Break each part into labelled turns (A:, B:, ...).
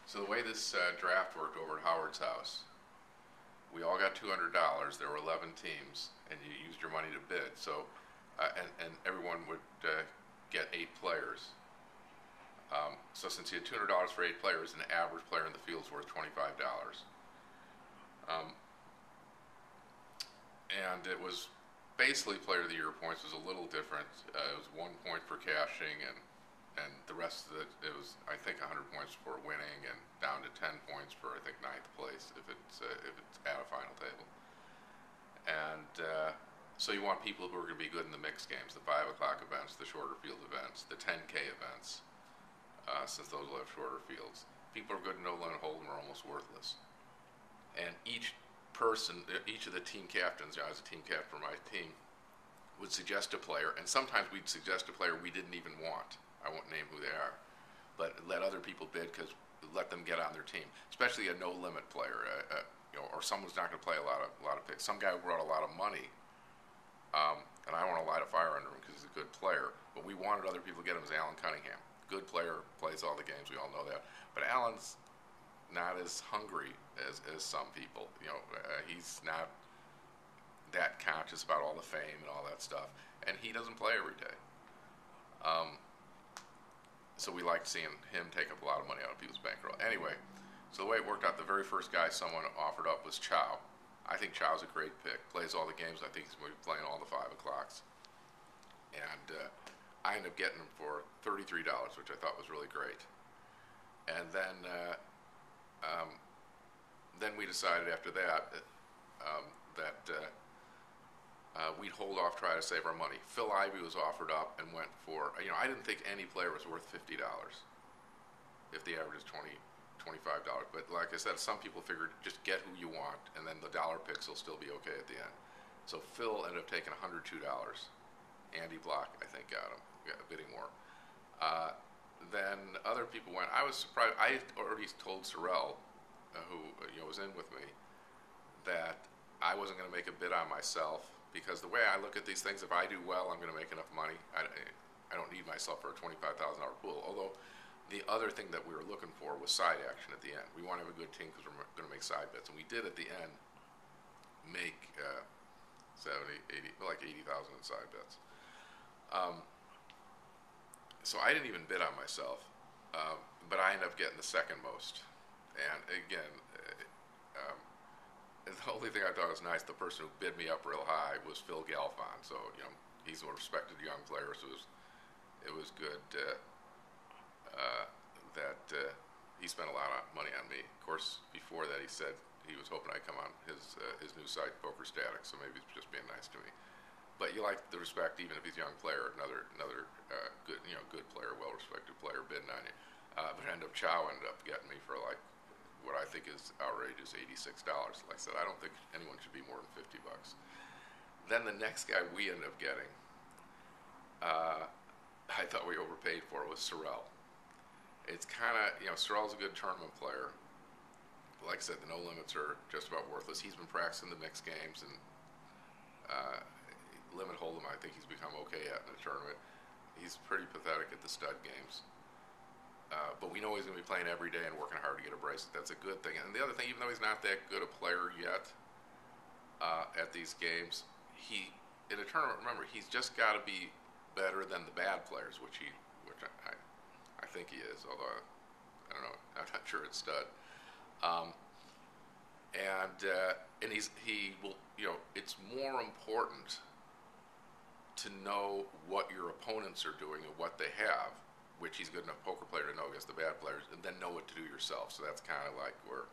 A: So the way this draft worked over at Howard's house, we all got $200. There were 11 teams, and you used your money to bid. So, and everyone would get 8 players. So since you had $200 for 8 players, an average player in the field is worth $25. Um, and it was basically Player of the Year points was a little different. It was 1 point for cashing, and the rest of it was I think 100 points for winning, and down to 10 points for I think ninth place if it's at a final table. And so you want people who are going to be good in the mixed games, the 5 o'clock events, the shorter field events, the 10K events, since those will have shorter fields. People who are good in no limit hold'em are almost worthless. And each of the team captains, I was a team captain for my team, would suggest a player, and sometimes we'd suggest a player we didn't even want. I won't name who they are, but let other people bid because let them get on their team, especially a no limit player, or someone who's not going to play a lot of picks. Some guy who brought a lot of money, and I don't want to light a fire under him because he's a good player, but we wanted other people to get him. Is Alan Cunningham, good player, plays all the games. We all know that, but Alan's not as hungry as some people. He's not that conscious about all the fame and all that stuff, and he doesn't play every day. So we liked seeing him take up a lot of money out of people's bankroll. Anyway, so the way it worked out, the very first guy someone offered up was Chow. I think Chow's a great pick. Plays all the games. I think he's going to be playing all the 5 o'clocks. And I ended up getting him for $33, which I thought was really great. And then we decided after that that we'd hold off, try to save our money. Phil Ivey was offered up and went for, I didn't think any player was worth $50 if the average is $25. But like I said, some people figured just get who you want, and then the dollar picks will still be okay at the end. So Phil ended up taking $102. Andy Block, I think, got him, bidding more. Then other people went. I was surprised. I had already told Sorrell, who was in with me, that I wasn't going to make a bid on myself, because the way I look at these things, if I do well, I'm going to make enough money. I don't need myself for a $25,000 pool. Although the other thing that we were looking for was side action at the end. We want to have a good team because we're going to make side bets, and we did at the end make 70, 80, like 80,000 in side bets. So I didn't even bid on myself, but I ended up getting the second most. And again, the only thing I thought was nice, the person who bid me up real high was Phil Galfon. So he's a respected young player, so it was good that he spent a lot of money on me. Of course, before that, he said he was hoping I'd come on his new site, Poker Static. So maybe he's just being nice to me. But you like the respect, even if he's a young player. Another good player, well-respected player bidding on you. But Chow ended up getting me for like what I think is outrageous, $86. Like I said, I don't think anyone should be more than $50. Then the next guy we ended up getting, I thought we overpaid for, was Sorrell. It's kind of, Sorrell's a good tournament player. Like I said, the no limits are just about worthless. He's been practicing the mixed games, and limit hold'em I think he's become okay at in the tournament. He's pretty pathetic at the stud games. But we know he's going to be playing every day and working hard to get a bracelet. That's a good thing. And the other thing, even though he's not that good a player yet at these games, in a tournament, remember, he's just got to be better than the bad players, which I think he is. Although I don't know, I'm not sure it's stud. And he will. It's more important to know what your opponents are doing and what they have, which he's a good enough poker player to know against the bad players, and then know what to do yourself. So that's kind of like where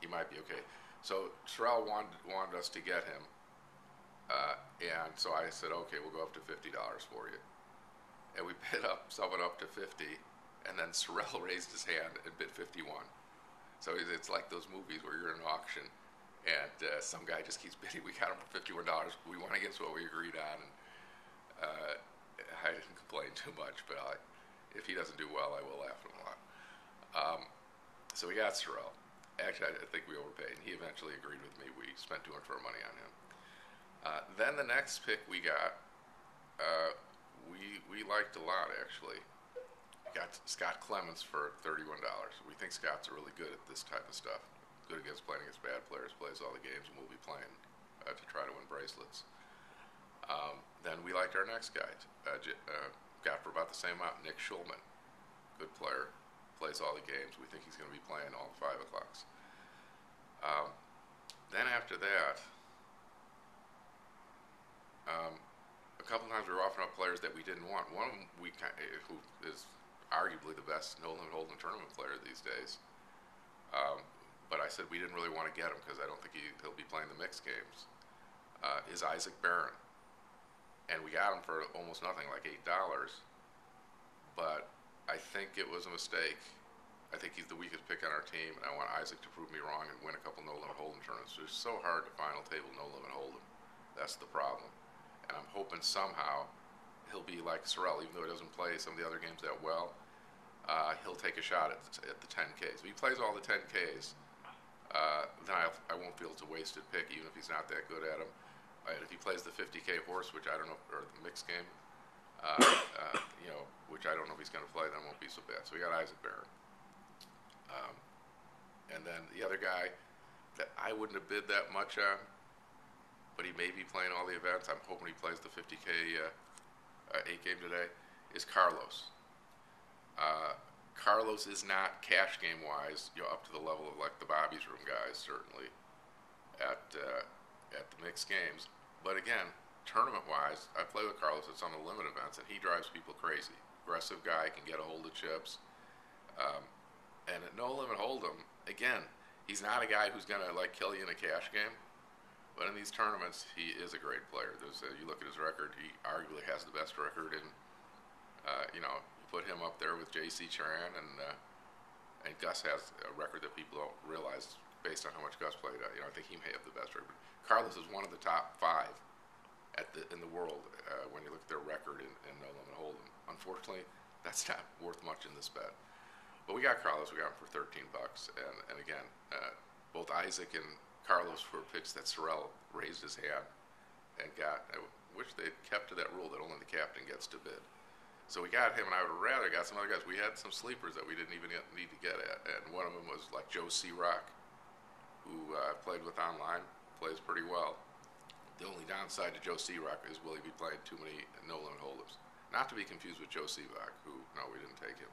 A: he might be okay. So Sorrell wanted us to get him, and so I said, okay, we'll go up to $50 for you. And we bid someone up to 50, and then Sorrell raised his hand and bid 51. So it's like those movies where you're in an auction, and some guy just keeps bidding. We got him for $51. We went against what we agreed on, and I didn't complain too much, but if he doesn't do well, I will laugh at him a lot. So we got Sorrell. Actually, I think we overpaid, and he eventually agreed with me. We spent too much of our money on him. Then the next pick we got, we liked a lot, actually. got Scott Clements for $31. We think Scott's really good at this type of stuff. Good against playing against bad players, plays all the games, and we'll be playing to try to win bracelets. Then we liked our next guy. Got for about the same amount, Nick Schulman. Good player, plays all the games. We think he's going to be playing all 5 o'clocks. Then after that, a couple times we were offering up players that we didn't want. One of them, who is arguably the best no limit hold'em tournament player these days. But I said we didn't really want to get him because I don't think he'll be playing the mixed games. Is Isaac Barron, and we got him for almost nothing, like $8. But I think it was a mistake. I think he's the weakest pick on our team, and I want Isaac to prove me wrong and win a couple no-limit hold'em tournaments. It's so hard to final table no-limit hold'em. That's the problem. And I'm hoping somehow he'll be like Sorrell, even though he doesn't play some of the other games that well. He'll take a shot at the 10Ks. If he plays all the 10Ks, then I won't feel it's a wasted pick, even if he's not that good at them. And if he plays the 50K horse, which I don't know, or the mixed game, which I don't know if he's going to play, then it won't be so bad. So we got Isaac Barron. And then the other guy that I wouldn't have bid that much on, but he may be playing all the events. I'm hoping he plays the 50K 8 game today, is Carlos. Carlos is not cash game wise, up to the level of like the Bobby's Room guys, certainly at the mixed games. But again, tournament wise, I play with Carlos at some of the limit events, and he drives people crazy. Aggressive guy, can get a hold of chips. And at no limit hold'em, again, he's not a guy who's gonna like kill you in a cash game. But in these tournaments, he is a great player. You look at his record; he arguably has the best record. And you put him up there with J.C. Charan, and Gus has a record that people don't realize based on how much Gus played. I think he may have the best record. Carlos is one of the top 5 in the world when you look at their record in no limit hold'em. Unfortunately, that's not worth much in this bet. But we got Carlos. We got him for $13, and again, both Isaac and Carlos were picks that Sorrell raised his hand and got. I wish they'd kept to that rule that only the captain gets to bid. So we got him, and I would have rather got some other guys. We had some sleepers that we didn't even need to get at, and one of them was like Joe C. Rock, who played with online, plays pretty well. The only downside to Joe C. Rock is will he be playing too many no-limit hold'ems? Not to be confused with Joe C. Rock, who, no, we didn't take him.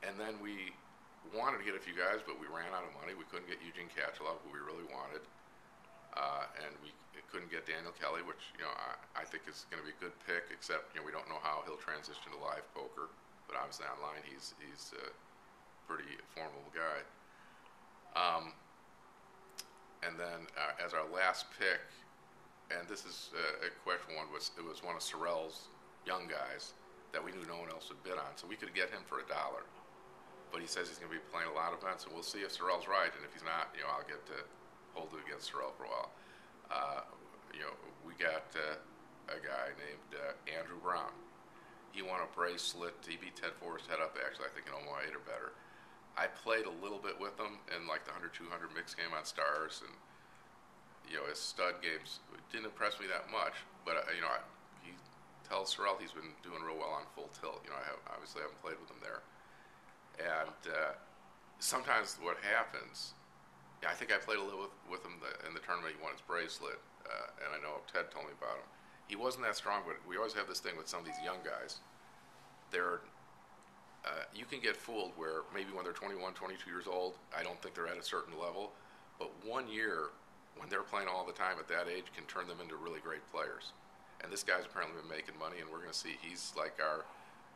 A: And then we wanted to get a few guys, but we ran out of money. We couldn't get Eugene Katchalov, who we really wanted. And we couldn't get Daniel Kelly, which, I think is going to be a good pick, except, we don't know how he'll transition to live poker. But obviously online, he's a pretty formidable guy. And then as our last pick, and this is a question one, it was one of Sorrell's young guys that we knew no one else would bid on. So we could get him for $1. But he says he's going to be playing a lot of events, and we'll see if Sorrell's right. And if he's not, I'll get to hold it against Sorrell for a while. We got a guy named Andrew Brown. He won a bracelet. He beat Ted Forrest head up, actually, I think in Omaha 8 or better. I played a little bit with him in like the 100-200 mixed game on Stars, and his stud games didn't impress me that much. But he tells Sorrell he's been doing real well on full tilt. I obviously haven't played with him there. And sometimes what happens, I think I played a little with him in the tournament. He won his bracelet, and I know Ted told me about him. He wasn't that strong, but we always have this thing with some of these young guys. You can get fooled where maybe when they're 21, 22 years old, I don't think they're at a certain level, but 1 year when they're playing all the time at that age can turn them into really great players. And this guy's apparently been making money, and we're going to see he's like our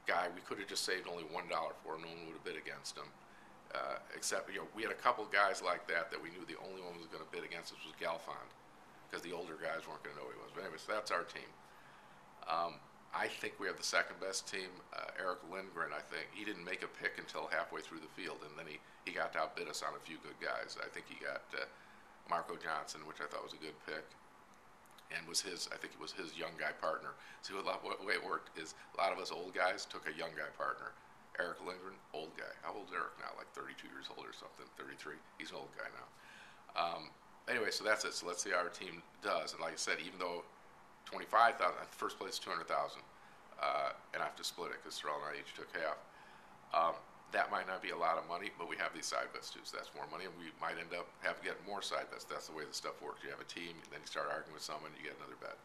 A: guy. We could have just saved only $1 for him. No one would have bid against him. Except, we had a couple guys like that we knew the only one who was going to bid against us was Galfond, because the older guys weren't going to know who he was. But anyway, so that's our team. I think we have the second best team. Eric Lindgren, I think, he didn't make a pick until halfway through the field, and then he got to outbid us on a few good guys. I think he got Marco Johnson, which I thought was a good pick, and I think it was his young guy partner. See, what way it worked is a lot of us old guys took a young guy partner. Eric Lindgren, old guy. How old is Eric now? Like 32 years old or something, 33. He's an old guy now. Anyway, so that's it. So let's see how our team does. And like I said, even though 25,000, first place 200,000. and I have to split it because Terrell and I each took half. That might not be a lot of money, but we have these side bets too, so that's more money, and we might end up having to get more side bets. That's the way the stuff works. You have a team, and then you start arguing with someone, you get another bet.